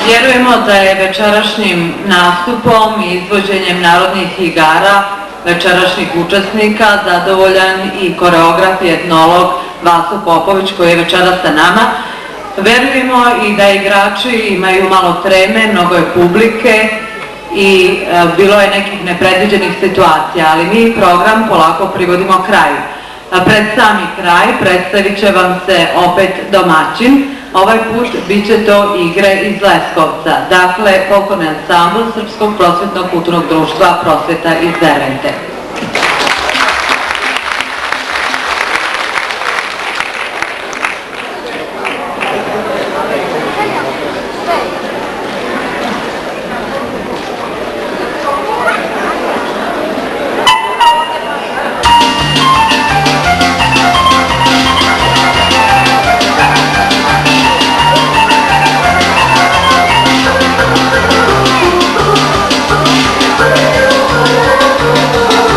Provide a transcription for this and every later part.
Vjerujemo da je večerašnjim nastupom i izvođenjem narodnih igara večerašnjih učesnika zadovoljan i koreograf i etnolog Vaso Popović koji je večera sa nama. Verujemo i da igrači imaju malo treme, mnogo je publike i bilo je nekih nepredviđenih situacija, ali mi program polako privodimo kraju. Pred sami kraj predstavit će vam se opet domaćin. Ovaj put bit će to igre iz Leskovca, dakle folklorni ansambl Srpskog prosvetnog kulturnog društva Prosveta iz Dervente. Oh,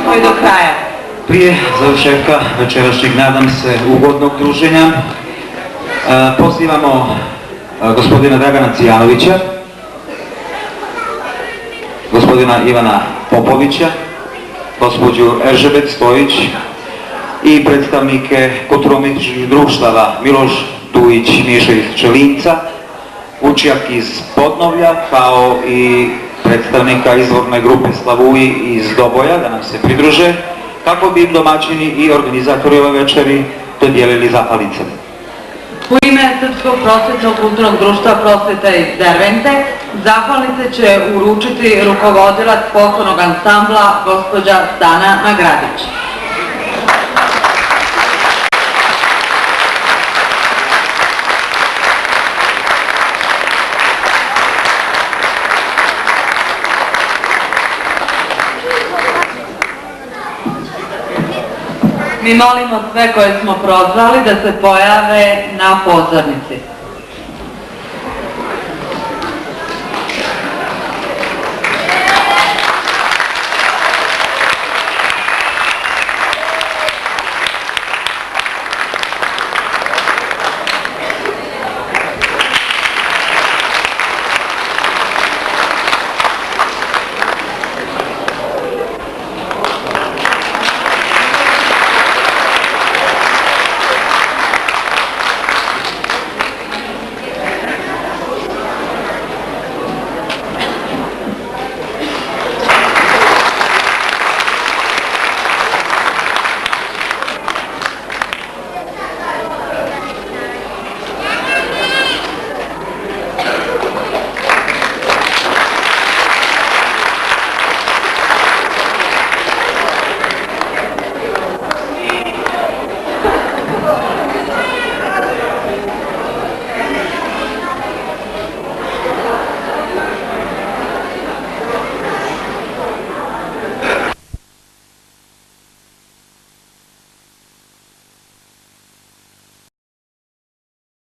koji do kraja. Prije završetka večerašnjeg, nadam se, ugodnog druženja, pozivamo gospodina Dragana Cijanovića, gospodina Ivana Popovića, gospođu Eržebet Stojić i predstavnike kulturno-umjetničkih društava Miloš Dujić Mišo iz Čelinca, Vučjak iz Podnovlja, kao i predstavnika izvorne grupe Slavuji iz Doboja da nam se pridruže, kako bi im domaćini i organizatori ove večeri dodijelili zapalice. U ime Srpskog prosvetnog kulturnog društva Prosveta iz Dervente zahvalnice će uručiti rukovodilac folklornog ansambla gospođa Stana Nagradić. Mi molimo sve koje smo prozvali da se pojave na pozornici.